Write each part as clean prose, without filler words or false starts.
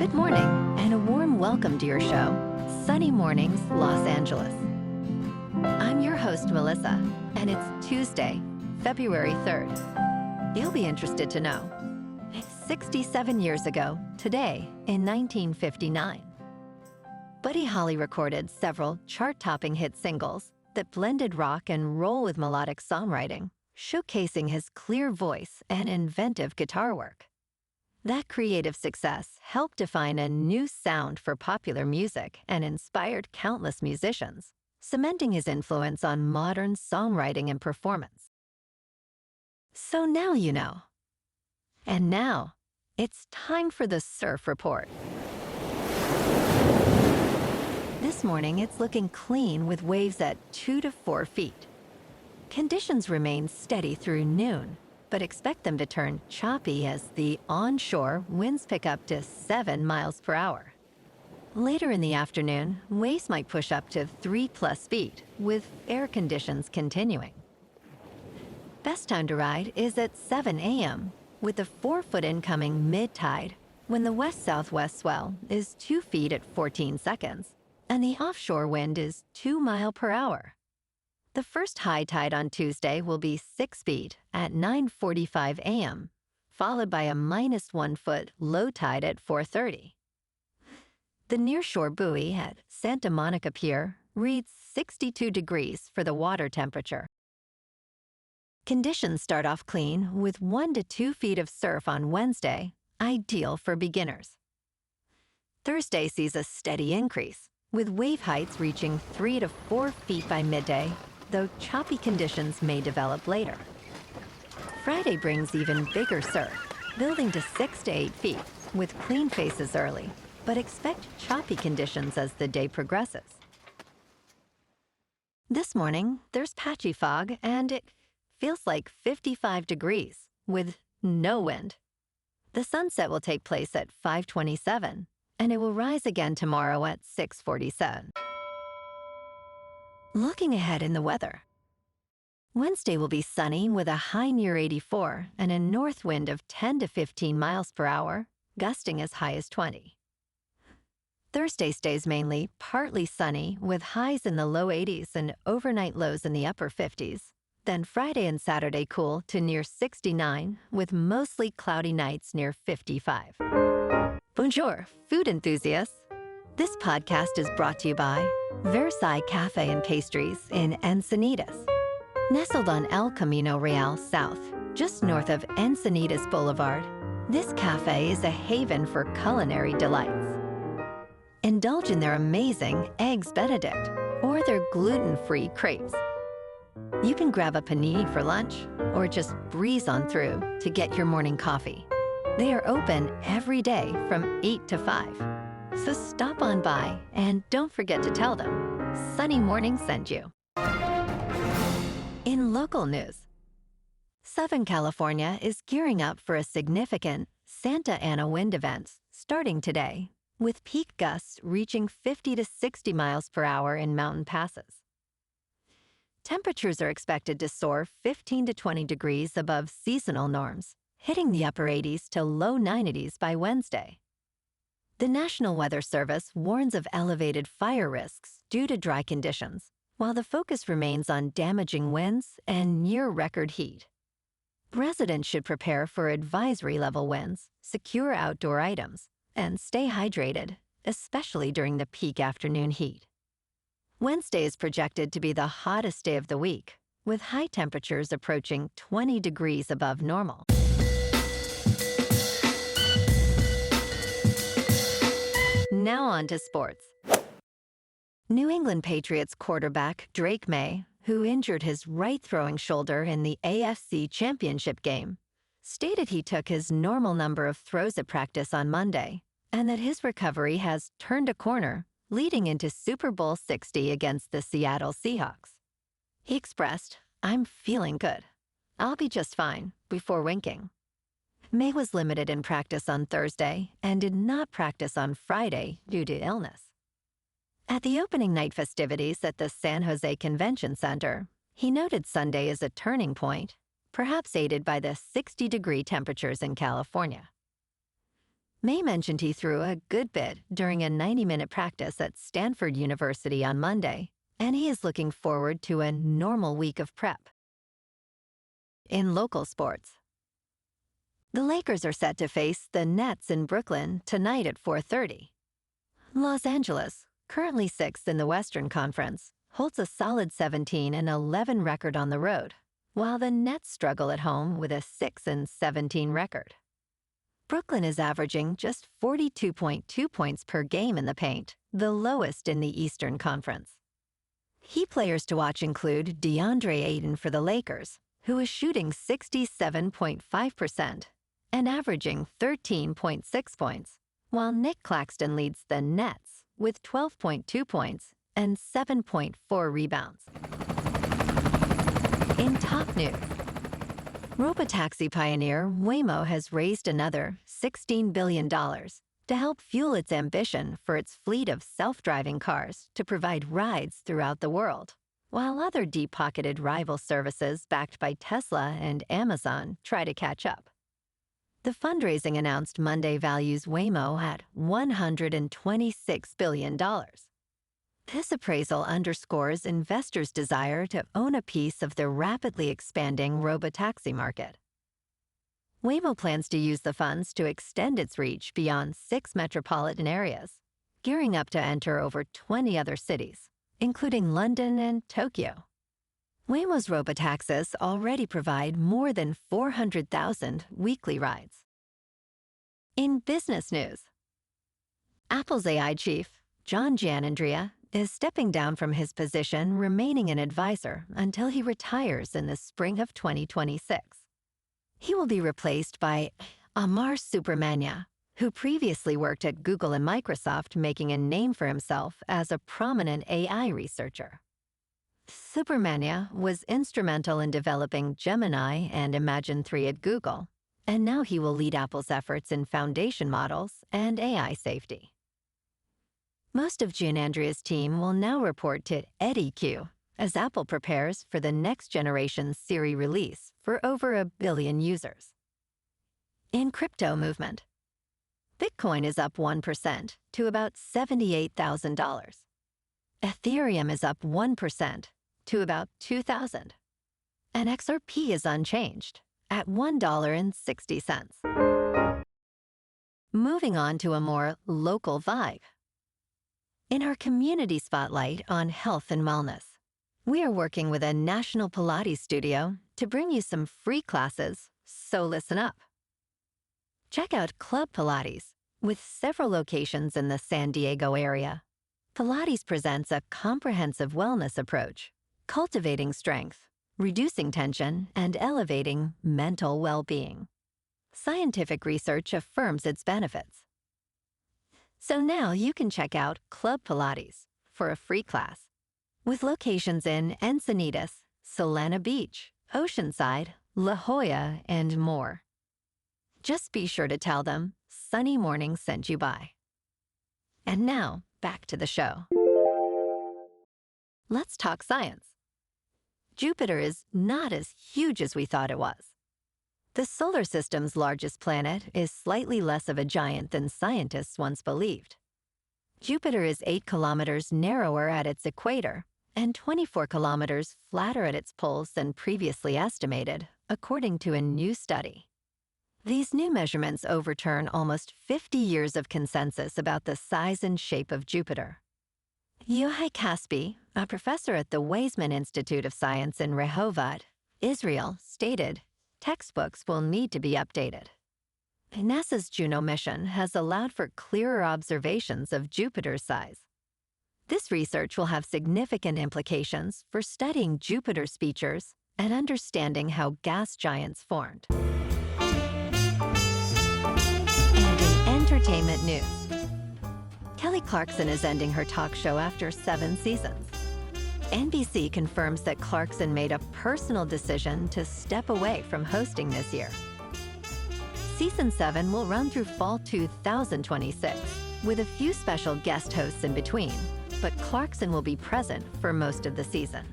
Good morning, and a warm welcome to your show, Sunny Mornings, Los Angeles. I'm your host, Melissa, and it's Tuesday, February 3rd. You'll be interested to know, 67 years ago, today, in 1959, Buddy Holly recorded several chart-topping hit singles that blended rock and roll with melodic songwriting, showcasing his clear voice and inventive guitar work. That creative success helped define a new sound for popular music and inspired countless musicians, cementing his influence on modern songwriting and performance. So now you know. And now, it's time for the Surf Report. This morning, it's looking clean with waves at 2 to 4 feet. Conditions remain steady through noon, but expect them to turn choppy as the onshore winds pick up to 7 miles per hour. Later in the afternoon, waves might push up to 3+ feet, with air conditions continuing. Best time to ride is at 7 a.m., with the 4-foot incoming mid-tide, when the west-southwest swell is 2 feet at 14 seconds, and the offshore wind is 2 miles per hour. The first high tide on Tuesday will be 6 feet at 9:45 a.m., followed by a -1 foot low tide at 4:30. The nearshore buoy at Santa Monica Pier reads 62 degrees for the water temperature. Conditions start off clean with 1 to 2 feet of surf on Wednesday, ideal for beginners. Thursday sees a steady increase, with wave heights reaching 3 to 4 feet by midday, though choppy conditions may develop later. Friday brings even bigger surf, building to 6 to 8 feet, with clean faces early, but expect choppy conditions as the day progresses. This morning, there's patchy fog, and it feels like 55 degrees, with no wind. The sunset will take place at 5:27, and it will rise again tomorrow at 6:47. Looking ahead in the weather. Wednesday will be sunny with a high near 84 and a north wind of 10 to 15 miles per hour, gusting as high as 20. Thursday stays mainly partly sunny with highs in the low 80s and overnight lows in the upper 50s. Then Friday and Saturday cool to near 69 with mostly cloudy nights near 55. Bonjour, food enthusiasts. This podcast is brought to you by Versailles Cafe and Pastries in Encinitas. Nestled on El Camino Real South, just north of Encinitas Boulevard, this cafe is a haven for culinary delights. Indulge in their amazing Eggs Benedict or their gluten-free crepes. You can grab a panini for lunch or just breeze on through to get your morning coffee. They are open every day from 8 to 5. So stop on by and don't forget to tell them Sunny Morning sent you. In local news, Southern California is gearing up for a significant Santa Ana wind event starting today, with peak gusts reaching 50 to 60 miles per hour in mountain passes. Temperatures are expected to soar 15 to 20 degrees above seasonal norms, hitting the upper 80s to low 90s by Wednesday. The National Weather Service warns of elevated fire risks due to dry conditions, while the focus remains on damaging winds and near-record heat. Residents should prepare for advisory-level winds, secure outdoor items, and stay hydrated, especially during the peak afternoon heat. Wednesday is projected to be the hottest day of the week, with high temperatures approaching 20 degrees above normal. Now on to sports. New England Patriots quarterback Drake Maye, who injured his right throwing shoulder in the AFC Championship game, stated he took his normal number of throws at practice on Monday, and that his recovery has turned a corner, leading into Super Bowl 60 against the Seattle Seahawks. He expressed, "I'm feeling good. I'll be just fine," before winking. Maye was limited in practice on Thursday and did not practice on Friday due to illness. At the opening night festivities at the San Jose Convention Center, he noted Sunday as a turning point, perhaps aided by the 60-degree temperatures in California. Maye mentioned he threw a good bit during a 90-minute practice at Stanford University on Monday, and he is looking forward to a normal week of prep. In local sports, the Lakers are set to face the Nets in Brooklyn tonight at 4:30. Los Angeles, currently 6th in the Western Conference, holds a solid 17-11 record on the road, while the Nets struggle at home with a 6-17 record. Brooklyn is averaging just 42.2 points per game in the paint, the lowest in the Eastern Conference. Key players to watch include Deandre Ayton for the Lakers, who is shooting 67.5% and averaging 13.6 points, while Nick Claxton leads the Nets with 12.2 points and 7.4 rebounds. In top news, robotaxi pioneer Waymo has raised another $16 billion to help fuel its ambition for its fleet of self-driving cars to provide rides throughout the world, while other deep-pocketed rival services backed by Tesla and Amazon try to catch up. The fundraising announced Monday values Waymo at $126 billion. This appraisal underscores investors' desire to own a piece of the rapidly expanding robotaxi market. Waymo plans to use the funds to extend its reach beyond 6 metropolitan areas, gearing up to enter over 20 other cities, including London and Tokyo. Waymo's robotaxis already provide more than 400,000 weekly rides. In business news, Apple's AI chief, John Giannandrea, is stepping down from his position, remaining an advisor until he retires in the spring of 2026. He will be replaced by Amar Subramanya, who previously worked at Google and Microsoft, making a name for himself as a prominent AI researcher. Subramanya was instrumental in developing Gemini and Imagen 3 at Google, and now he will lead Apple's efforts in foundation models and AI safety. Most of Giannandrea's team will now report to EDQ as Apple prepares for the next generation Siri release for over 1 billion users. In crypto movement, Bitcoin is up 1% to about $78,000. Ethereum is up 1% to about $2,000. And XRP is unchanged at $1.60. Moving on to a more local vibe. In our community spotlight on health and wellness, we are working with a national Pilates studio to bring you some free classes, so listen up. Check out Club Pilates, with several locations in the San Diego area. Pilates presents a comprehensive wellness approach, cultivating strength, reducing tension, and elevating mental well-being. Scientific research affirms its benefits. So now you can check out Club Pilates for a free class, with locations in Encinitas, Solana Beach, Oceanside, La Jolla, and more. Just be sure to tell them Sunny Morning sent you by. And now, back to the show. Let's talk science. Jupiter is not as huge as we thought it was. The solar system's largest planet is slightly less of a giant than scientists once believed. Jupiter is 8 kilometers narrower at its equator and 24 kilometers flatter at its poles than previously estimated, according to a new study. These new measurements overturn almost 50 years of consensus about the size and shape of Jupiter. Yohai Kaspi, a professor at the Weizmann Institute of Science in Rehovot, Israel, stated, textbooks will need to be updated. NASA's Juno mission has allowed for clearer observations of Jupiter's size. This research will have significant implications for studying Jupiter's features and understanding how gas giants formed. And in entertainment news, Kelly Clarkson is ending her talk show after 7 seasons. NBC confirms that Clarkson made a personal decision to step away from hosting this year. Season 7 will run through fall 2026, with a few special guest hosts in between, but Clarkson will be present for most of the season.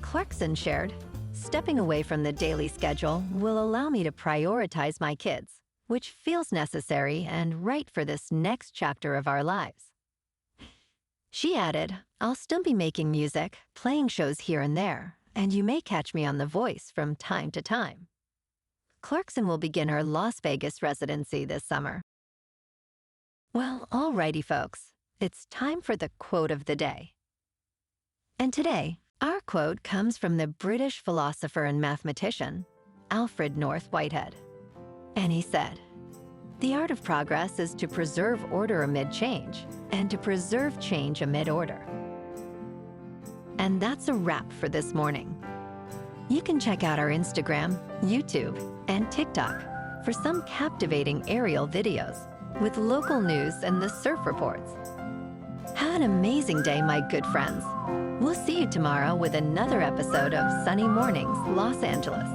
Clarkson shared, "Stepping away from the daily schedule will allow me to prioritize my kids, which feels necessary and right for this next chapter of our lives. She added, I'll still be making music, playing shows here and there, and you may catch me on The Voice from time to time. Clarkson will begin her Las Vegas residency this summer. Well, alrighty, folks. It's time for the quote of the day. And today, our quote comes from the British philosopher and mathematician, Alfred North Whitehead. And he said, "The art of progress is to preserve order amid change, and to preserve change amid order." And that's a wrap for this morning. You can check out our Instagram, YouTube, and TikTok for some captivating aerial videos with local news and the surf reports. Have an amazing day, my good friends. We'll see you tomorrow with another episode of Sunny Mornings, Los Angeles.